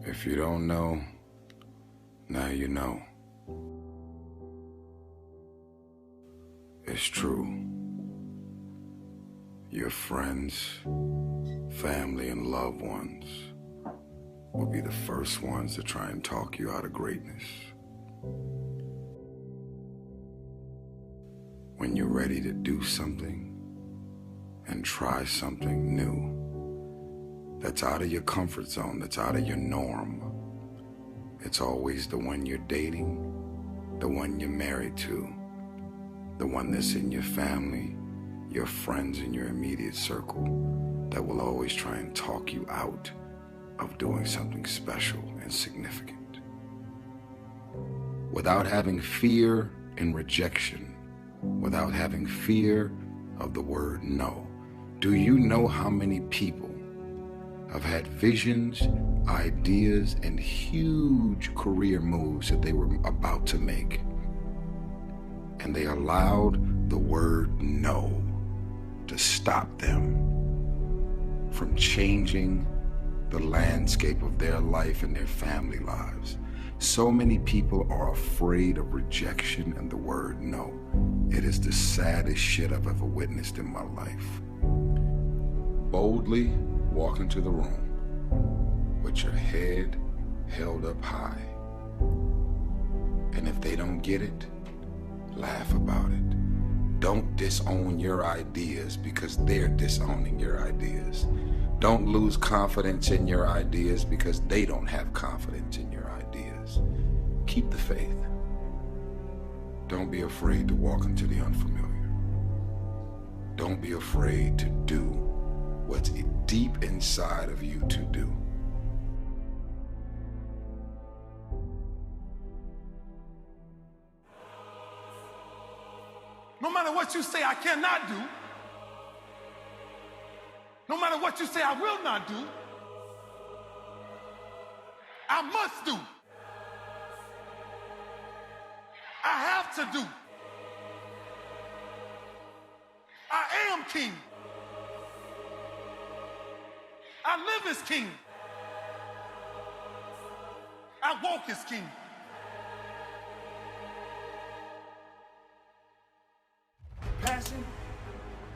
If you don't know, now you know. It's true. Your friends, family, and loved ones will be the first ones to try and talk you out of greatness. When you're ready to do something and try something new that's out of your comfort zone, that's out of your norm, it's always the one you're dating, the one you're married to, the one that's in your family, your friends in your immediate circle, that will always try and talk you out of doing something special and significant. Without having fear and rejection, without having fear of the word no, do you know how many people have had visions, ideas, and huge career moves that they were about to make, and they allowed the word no to stop them from changing the landscape of their life and their family lives? So many people are afraid of rejection and the word no. It is the saddest shit I've ever witnessed in my life. Boldly walk into the room with your head held up high. And if they don't get it, laugh about it. Don't disown your ideas because they're disowning your ideas. Don't lose confidence in your ideas because they don't have confidence in your ideas. Keep the faith. Don't be afraid to walk into the unfamiliar. Don't be afraid to do what's deep inside of you to do. No matter what you say I cannot do, no matter what you say I will not do, I must do. I have to do. I am king. I live as king. I walk as king.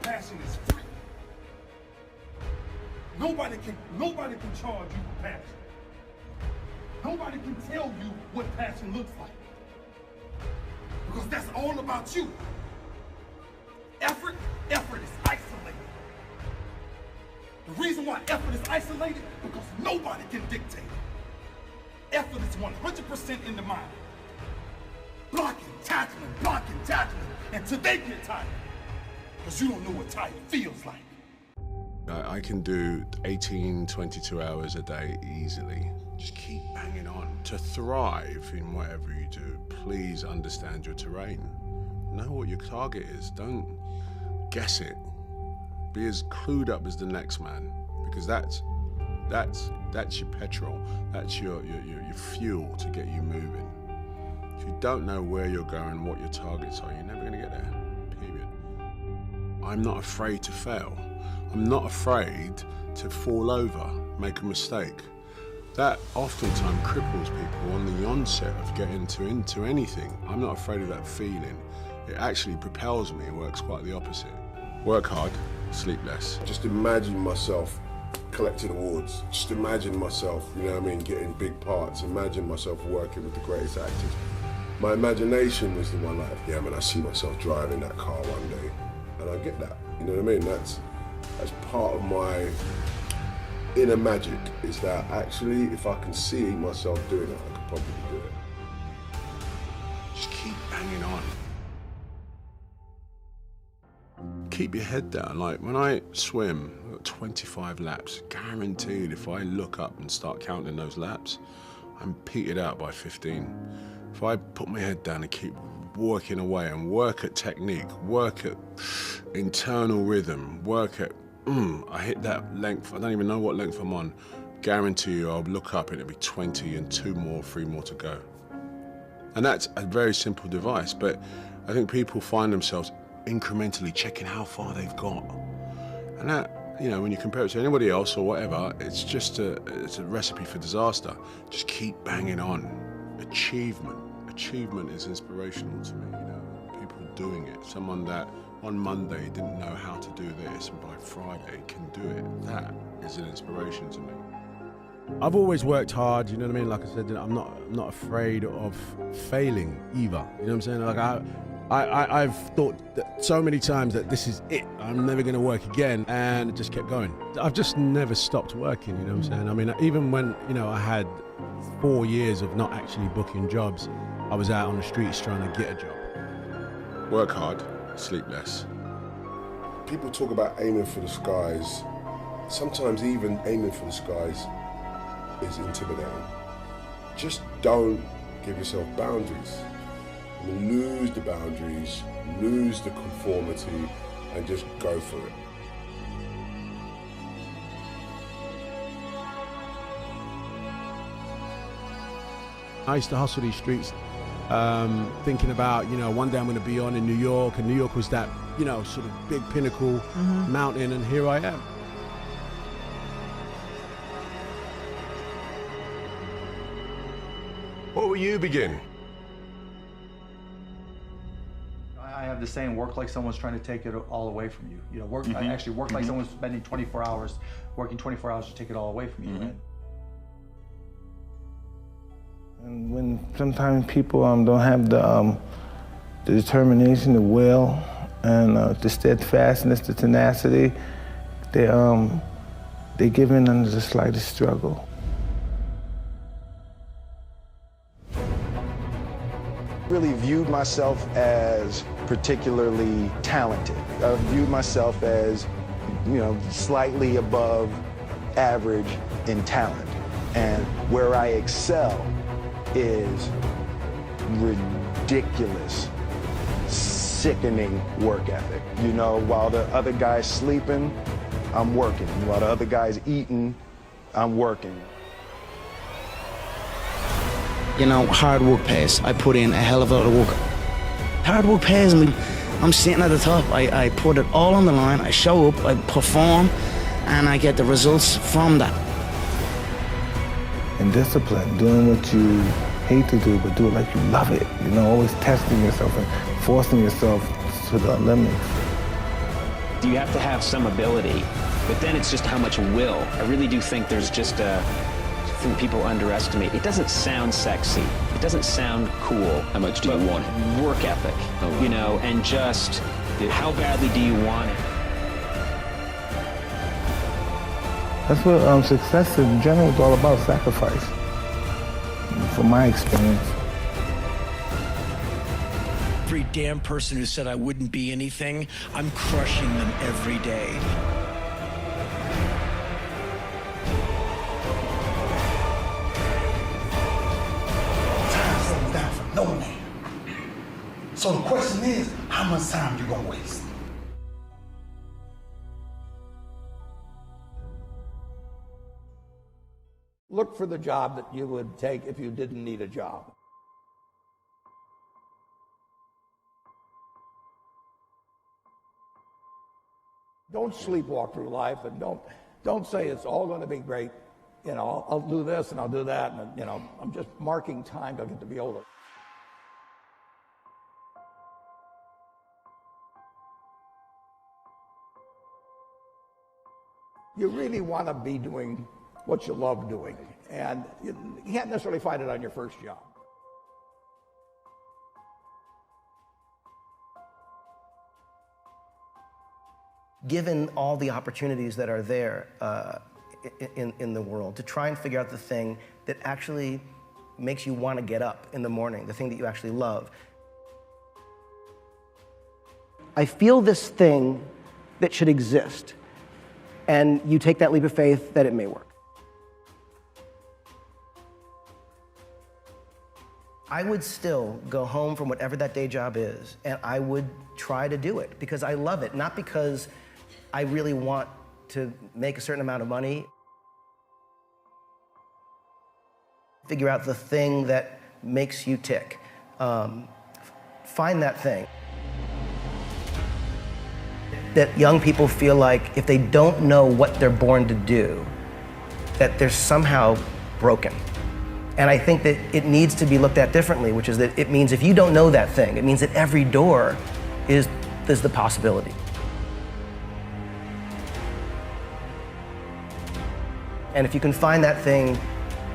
Passion is free. Nobody can charge you with passion. Nobody can tell you what passion looks like. Because that's all about you. Effort is isolated. The reason why effort is isolated, because nobody can dictate it. Effort is 100% in the mind. Blocking, tackling, until they get tired. Because you don't know what tired feels like. I can do 18, 22 hours a day easily. Just keep banging on. To thrive in whatever you do, please understand your terrain. Know what your target is. Don't guess it. Be as clued up as the next man, because that's your petrol. That's your fuel to get you moving. If you don't know where you're going, what your targets are, you're never going to get there, period. I'm not afraid to fail. I'm not afraid to fall over, make a mistake. That oftentimes cripples people on the onset of getting into anything. I'm not afraid of that feeling. It actually propels me. It works quite the opposite. Work hard, sleep less. Just imagine myself collecting awards. Just imagine myself, getting big parts. Imagine myself working with the greatest actors. My imagination was the one I see myself driving that car one day. And I get that, you know what I mean? That's part of my inner magic, is that actually, if I can see myself doing it, I could probably do it. Just keep banging on. Keep your head down. Like when I swim, I've got 25 laps. Guaranteed, if I look up and start counting those laps, I'm petered out by 15. If I put my head down and keep working away and work at technique, work at internal rhythm, work at, I hit that length, I don't even know what length I'm on, guarantee you I'll look up and it'll be 20 and 3 more to go. And that's a very simple device, but I think people find themselves incrementally checking how far they've got. And that you know, when you compare it to anybody else or whatever, it's a recipe for disaster. Just keep banging on. Achievement is inspirational to me, you know, people doing it. Someone that on Monday didn't know how to do this and by Friday can do it. That is an inspiration to me. I've always worked hard, you know what I mean? Like I said, I'm not afraid of failing either. You know what I'm saying? Like I've thought that so many times that this is it. I'm never gonna work again, and it just kept going. I've just never stopped working, you know what I'm saying? I mean, even when, you know, I had 4 years of not actually booking jobs, I was out on the streets trying to get a job. Work hard, sleep less. People talk about aiming for the skies. Sometimes even aiming for the skies is intimidating. Just don't give yourself boundaries. I mean, lose the boundaries, lose the conformity, and just go for it. I used to hustle these streets, thinking about, you know, one day I'm going to be on in New York, and New York was that, you know, sort of big pinnacle mountain, and here I am. What will you begin? I have the saying, work like someone's trying to take it all away from you. You know, I actually work like someone's spending 24 hours, working 24 hours to take it all away from you. And when sometimes people don't have the determination, the will, and the steadfastness, the tenacity, they give in under the slightest struggle. Really viewed myself as particularly talented. I viewed myself as, you know, slightly above average in talent. And where I excel is ridiculous, sickening work ethic. You know, while the other guy's sleeping, I'm working. While the other guy's eating, I'm working. You know, hard work pays. I put in a hell of a lot of work. Hard work pays. I mean, I'm sitting at the top. I put it all on the line. I show up, I perform, and I get the results from that. And discipline, doing what you hate to do, but do it like you love it. You know, always testing yourself and forcing yourself to the limits. You have to have some ability, but then it's just how much will. I really do think there's just a thing people underestimate. It doesn't sound sexy. It doesn't sound cool. How much do you want it? Work ethic, you know, and just how badly do you want it? That's what success in general is all about, sacrifice, from my experience. Every damn person who said I wouldn't be anything, I'm crushing them every day. Time slows down for no man. So the question is, how much time you gonna waste? Look for the job that you would take if you didn't need a job. Don't sleepwalk through life, and don't say it's all going to be great. You know, I'll do this and I'll do that, and you know, I'm just marking time till I get to be older. You really want to be doing what you love doing, and you can't necessarily find it on your first job. Given all the opportunities that are there in the world, to try and figure out the thing that actually makes you want to get up in the morning, the thing that you actually love. I feel this thing that should exist, and you take that leap of faith that it may work. I would still go home from whatever that day job is, and I would try to do it because I love it, not because I really want to make a certain amount of money. Figure out the thing that makes you tick. Find that thing. that young people feel like if they don't know what they're born to do, that they're somehow broken. And I think that it needs to be looked at differently, which is that it means if you don't know that thing, it means that every door is the possibility. And if you can find that thing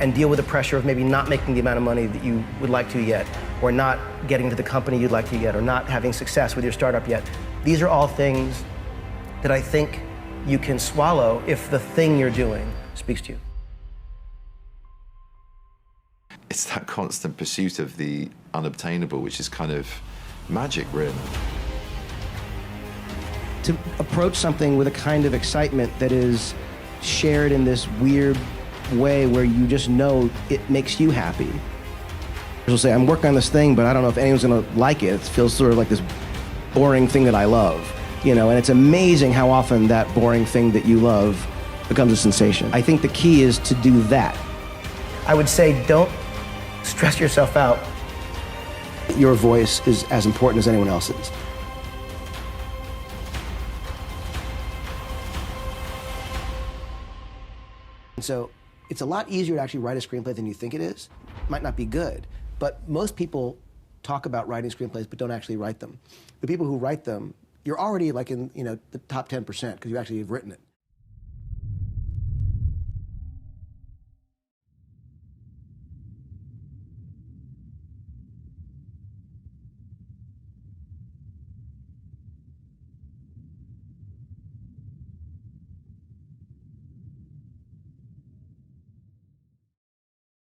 and deal with the pressure of maybe not making the amount of money that you would like to yet, or not getting to the company you'd like to yet, or not having success with your startup yet, these are all things that I think you can swallow if the thing you're doing speaks to you. It's that constant pursuit of the unobtainable, which is kind of magic, really. To approach something with a kind of excitement that is shared in this weird way where you just know it makes you happy. You'll say, I'm working on this thing, but I don't know if anyone's gonna like it. It feels sort of like this boring thing that I love, you know, and it's amazing how often that boring thing that you love becomes a sensation. I think the key is to do that. I would say don't stress yourself out. Your voice is as important as anyone else's. And so it's a lot easier to actually write a screenplay than you think it is. It might not be good, but most people talk about writing screenplays but don't actually write them. The people who write them, you're already like in the top 10% because you actually have written it.